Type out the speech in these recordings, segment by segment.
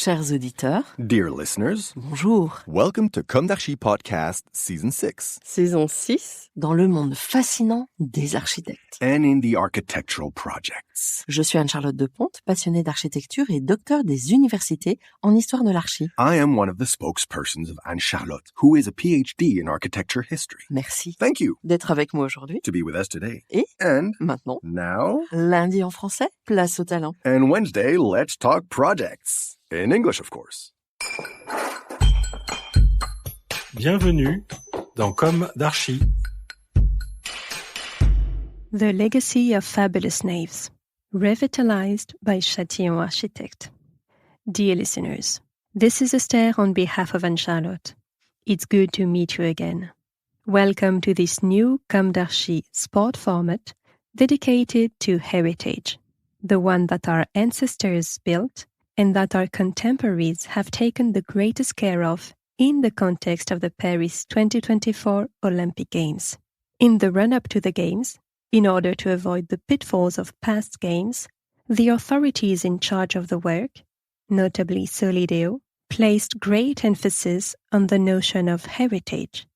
Chers auditeurs, Dear listeners, bonjour. welcome to Comme d'Archi Podcast Season 6. Saison 6, dans le monde fascinant des architectes. And in the architectural projects. Je suis Anne-Charlotte Deponte, passionnée d'architecture et docteur des universités en histoire de l'archi. I am one of the spokespersons of Anne-Charlotte, who is a PhD in architecture history. Merci Thank you d'être avec moi aujourd'hui. to be with us today. Et And maintenant, now, lundi en français, place au talent. and Wednesday, let's talk projects. In English, of course. Bienvenue dans Comme d'Archi. The Legacy of Fabulous Naves, revitalized by Chatillon architect. Dear listeners, this is Esther on behalf of Anne-Charlotte. It's good to meet you again. Welcome to this new Comme d'Archi sport format dedicated to heritage, the one that our ancestors built and that our contemporaries have taken the greatest care of in the context of the Paris 2024 Olympic Games. In the run-up to the Games, in order to avoid the pitfalls of past games, the authorities in charge of the work, notably Solideo, placed great emphasis on the notion of heritage,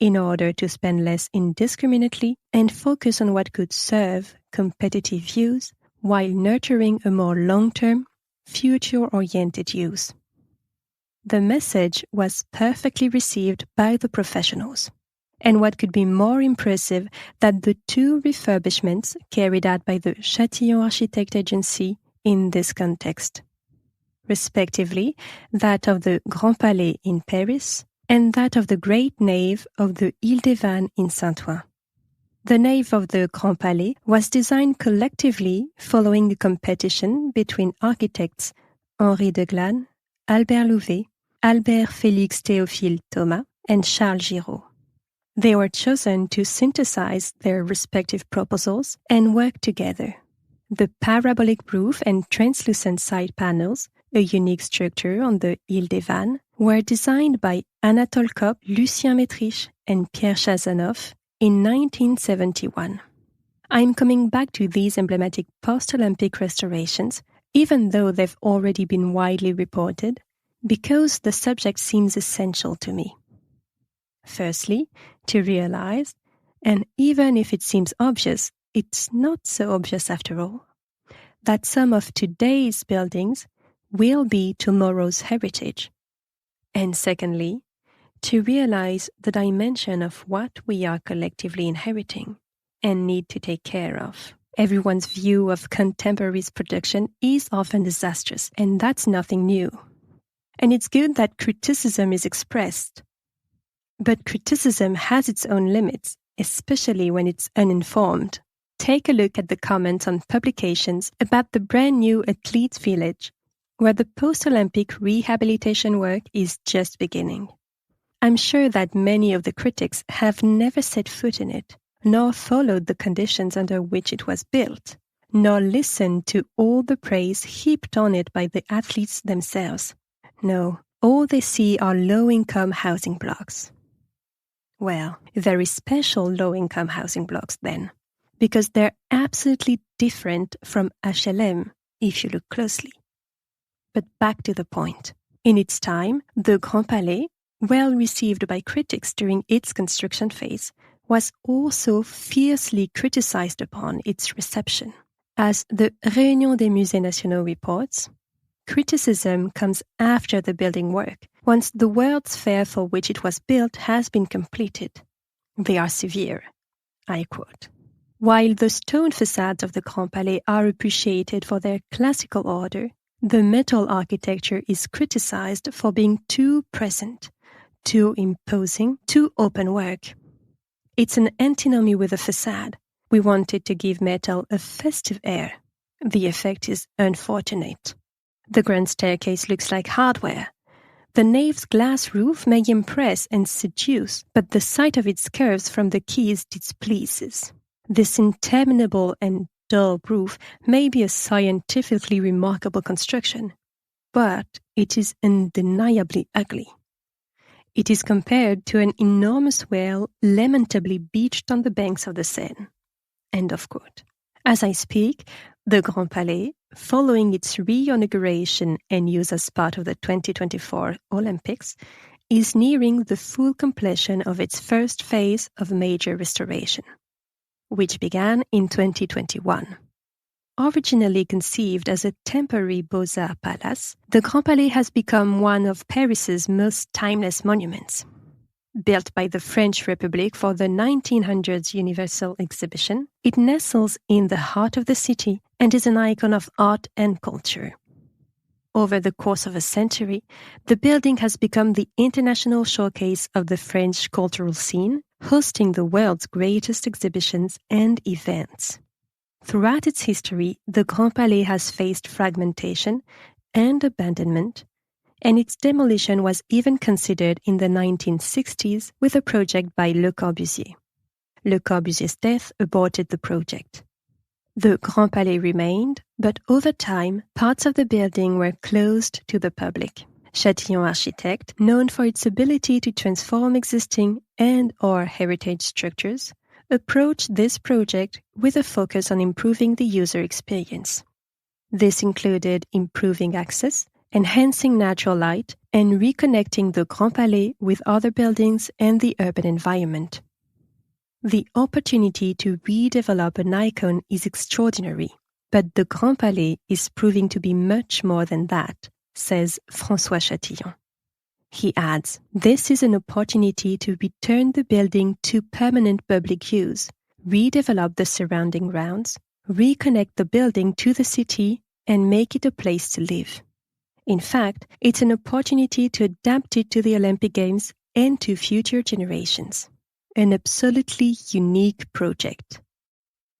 in order to spend less indiscriminately and focus on what could serve competitive views while nurturing a more long-term, future-oriented use. The message was perfectly received by the professionals. And what could be more impressive than the two refurbishments carried out by the Chatillon Architect Agency in this context, respectively that of the Grand-Palais in Paris and that of the great nave of the Ile-de-France in Saint-Ouen. The nave of the Grand-Palais was designed collectively following a competition between architects Henri de Glane, Albert Louvet, Albert Félix Théophile Thomas, and Charles Giraud. They were chosen to synthesize their respective proposals and work together. The parabolic roof and translucent side panels, a unique structure on the Ile-de-France, were designed by Anatole Kopp, Lucien Métriche, and Pierre Chazanov in 1971. I'm coming back to these emblematic post-Olympic restorations, even though they've already been widely reported, because the subject seems essential to me. Firstly, to realize, and even if it seems obvious, it's not so obvious after all, that some of today's buildings will be tomorrow's heritage. And secondly, to realize the dimension of what we are collectively inheriting and need to take care of. Everyone's view of contemporary production is often disastrous, and that's nothing new. And it's good that criticism is expressed. But criticism has its own limits, especially when it's uninformed. Take a look at the comments on publications about the brand new Athletes Village, where the post-Olympic rehabilitation work is just beginning. I'm sure that many of the critics have never set foot in it, nor followed the conditions under which it was built, nor listened to all the praise heaped on it by the athletes themselves. No, all they see are low-income housing blocks. Well, very special low-income housing blocks then, because they're absolutely different from HLM if you look closely. But back to the point. In its time, the Grand-Palais, well received by critics during its construction phase, was also fiercely criticized upon its reception. As the Réunion des Musées Nationaux reports, criticism comes after the building work, once the World's Fair for which it was built has been completed. They are severe. I quote, "While the stone facades of the Grand-Palais are appreciated for their classical order, the metal architecture is criticized for being too present, too imposing, too open work. It's an antinomy with a facade. We wanted to give metal a festive air. The effect is unfortunate. The grand staircase looks like hardware. The nave's glass roof may impress and seduce, but the sight of its curves from the quays displeases. This interminable and dull roof may be a scientifically remarkable construction, but it is undeniably ugly. It is compared to an enormous whale lamentably beached on the banks of the Seine." End of quote. As I speak, the Grand-Palais, following its re-inauguration and use as part of the 2024 Olympics, is nearing the full completion of its first phase of major restoration, which began in 2021. Originally conceived as a temporary Beaux-Arts palace, the Grand-Palais has become one of Paris's most timeless monuments. Built by the French Republic for the 1900s Universal Exhibition, it nestles in the heart of the city and is an icon of art and culture. Over the course of a century, the building has become the international showcase of the French cultural scene, hosting the world's greatest exhibitions and events. Throughout its history, the Grand-Palais has faced fragmentation and abandonment, and its demolition was even considered in the 1960s with a project by Le Corbusier. Le Corbusier's death aborted the project. The Grand-Palais remained, but over time, parts of the building were closed to the public. Chatillon architect, known for its ability to transform existing and/or heritage structures, approached this project with a focus on improving the user experience. This included improving access, enhancing natural light, and reconnecting the Grand-Palais with other buildings and the urban environment. The opportunity to redevelop an icon is extraordinary, but the Grand-Palais is proving to be much more than that, says François Chatillon. He adds, "This is an opportunity to return the building to permanent public use, redevelop the surrounding grounds, reconnect the building to the city, and make it a place to live. In fact, it's an opportunity to adapt it to the Olympic Games and to future generations. An absolutely unique project."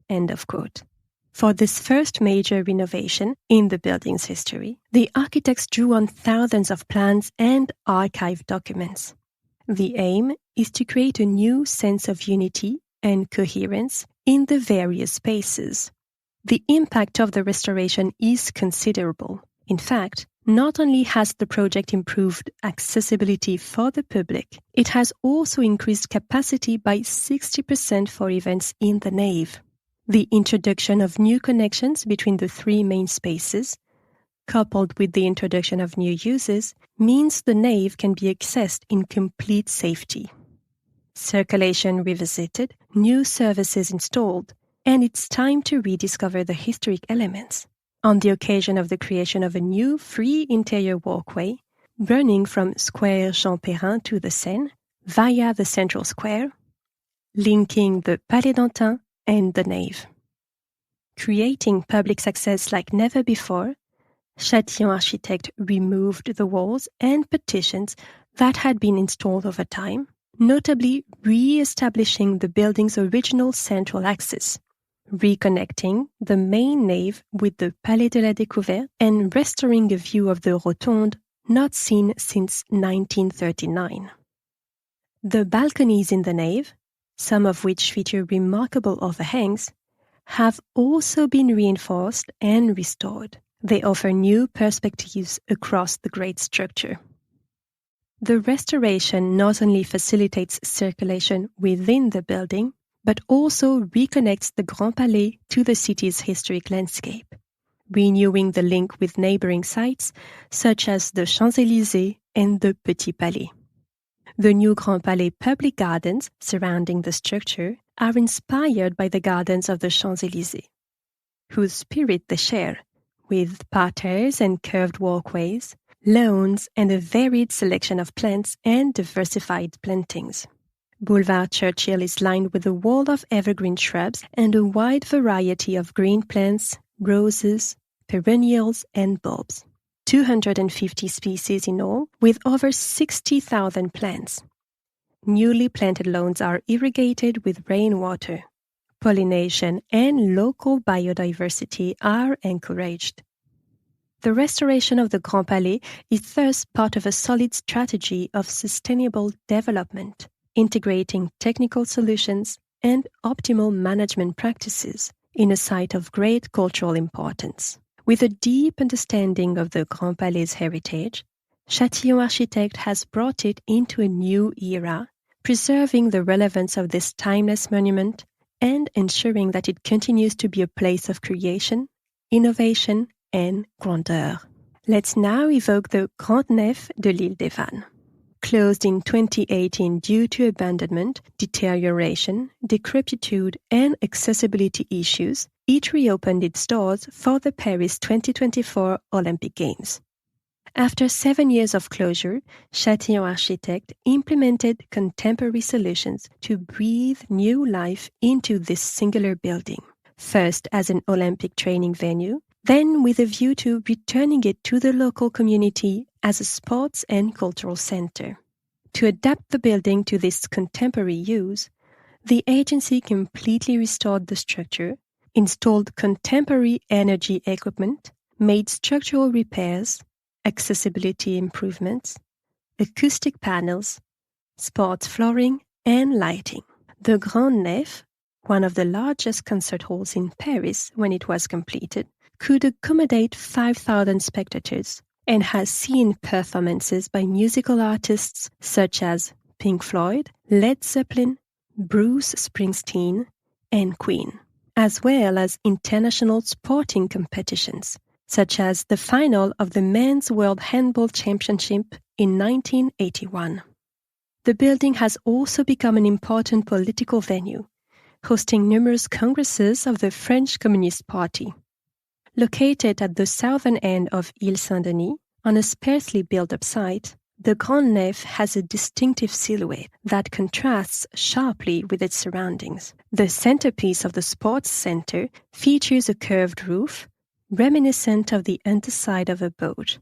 End of quote. For this first major renovation in the building's history, the architects drew on thousands of plans and archived documents. The aim is to create a new sense of unity and coherence in the various spaces. The impact of the restoration is considerable. In fact, not only has the project improved accessibility for the public, it has also increased capacity by 60% for events in the nave. The introduction of new connections between the three main spaces, coupled with the introduction of new uses, means the nave can be accessed in complete safety. Circulation revisited, new services installed, and it's time to rediscover the historic elements. On the occasion of the creation of a new free interior walkway, running from Square Jean Perrin to the Seine, via the central square, linking the Palais d'Antin and the nave. Creating public access like never before, Chatillon architect removed the walls and partitions that had been installed over time, notably re-establishing the building's original central axis, reconnecting the main nave with the Palais de la Découverte and restoring a view of the rotonde not seen since 1939. The balconies in the nave, some of which feature remarkable overhangs, have also been reinforced and restored. They offer new perspectives across the great structure. The restoration not only facilitates circulation within the building, but also reconnects the Grand-Palais to the city's historic landscape, renewing the link with neighboring sites such as the Champs-Élysées and the Petit Palais. The new Grand-Palais public gardens surrounding the structure are inspired by the gardens of the Champs-Élysées, whose spirit they share, with parterres and curved walkways, lawns, and a varied selection of plants and diversified plantings. Boulevard Churchill is lined with a wall of evergreen shrubs and a wide variety of green plants, roses, perennials, and bulbs. 250 species in all, with over 60,000 plants. Newly planted lawns are irrigated with rainwater. Pollination and local biodiversity are encouraged. The restoration of the Grand-Palais is thus part of a solid strategy of sustainable development, integrating technical solutions and optimal management practices in a site of great cultural importance. With a deep understanding of the Grand-Palais' heritage, Chatillon architect has brought it into a new era, preserving the relevance of this timeless monument and ensuring that it continues to be a place of creation, innovation, and grandeur. Let's now evoke the Grande Nef de l'Île-de-France. Closed in 2018 due to abandonment, deterioration, decrepitude, and accessibility issues, it reopened its doors for the Paris 2024 Olympic Games. After 7 years of closure, Chatillon Architects implemented contemporary solutions to breathe new life into this singular building, first as an Olympic training venue, then with a view to returning it to the local community as a sports and cultural center. To adapt the building to this contemporary use, the agency completely restored the structure, installed contemporary energy equipment, made structural repairs, accessibility improvements, acoustic panels, sports flooring, and lighting. The Grand Nef, one of the largest concert halls in Paris when it was completed, could accommodate 5,000 spectators and has seen performances by musical artists such as Pink Floyd, Led Zeppelin, Bruce Springsteen, and Queen, as well as international sporting competitions, such as the final of the Men's World Handball Championship in 1981. The building has also become an important political venue, hosting numerous congresses of the French Communist Party. Located at the southern end of Ile Saint-Denis, on a sparsely built-up site, the Grand Nef has a distinctive silhouette that contrasts sharply with its surroundings. The centerpiece of the sports center features a curved roof, reminiscent of the underside of a boat,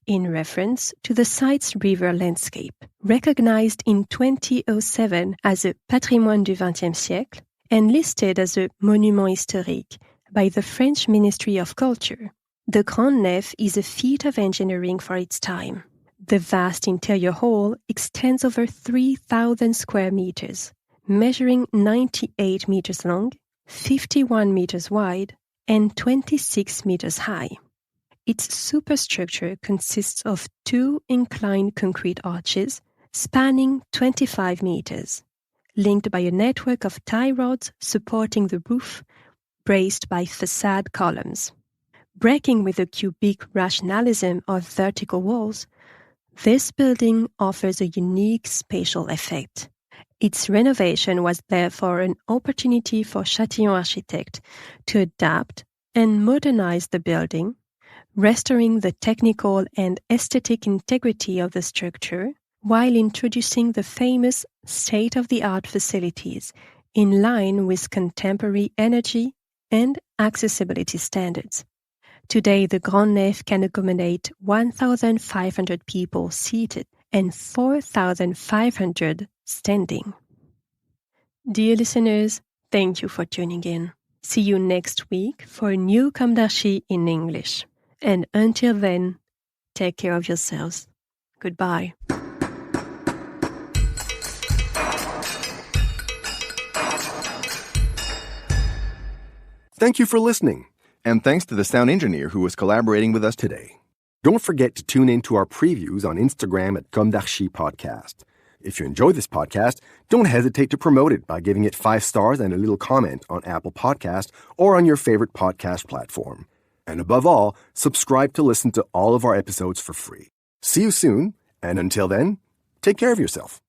in reference to the site's river landscape, recognized in 2007 as a Patrimoine du XXe siècle and listed as a Monument historique by the French Ministry of Culture. The Grand Nef is a feat of engineering for its time. The vast interior hall extends over 3,000 square meters, measuring 98 meters long, 51 meters wide, and 26 meters high. Its superstructure consists of 2 inclined concrete arches spanning 25 meters, linked by a network of tie rods supporting the roof, braced by facade columns. Breaking with the cubic rationalism of vertical walls, this building offers a unique spatial effect. Its renovation was therefore an opportunity for Chatillon Architects to adapt and modernize the building, restoring the technical and aesthetic integrity of the structure while introducing the famous state-of-the-art facilities in line with contemporary energy and accessibility standards. Today, the Grand Nef can accommodate 1,500 people seated and 4,500 standing. Dear listeners, thank you for tuning in. See you next week for a new Comme d'Archi in English. And until then, take care of yourselves. Goodbye. Thank you for listening. And thanks to the sound engineer who was collaborating with us today. Don't forget to tune in to our previews on Instagram at Comme d'Archi Podcast. If you enjoy this podcast, don't hesitate to promote it by giving it 5 stars and a little comment on Apple Podcast or on your favorite podcast platform. And above all, subscribe to listen to all of our episodes for free. See you soon, and until then, take care of yourself.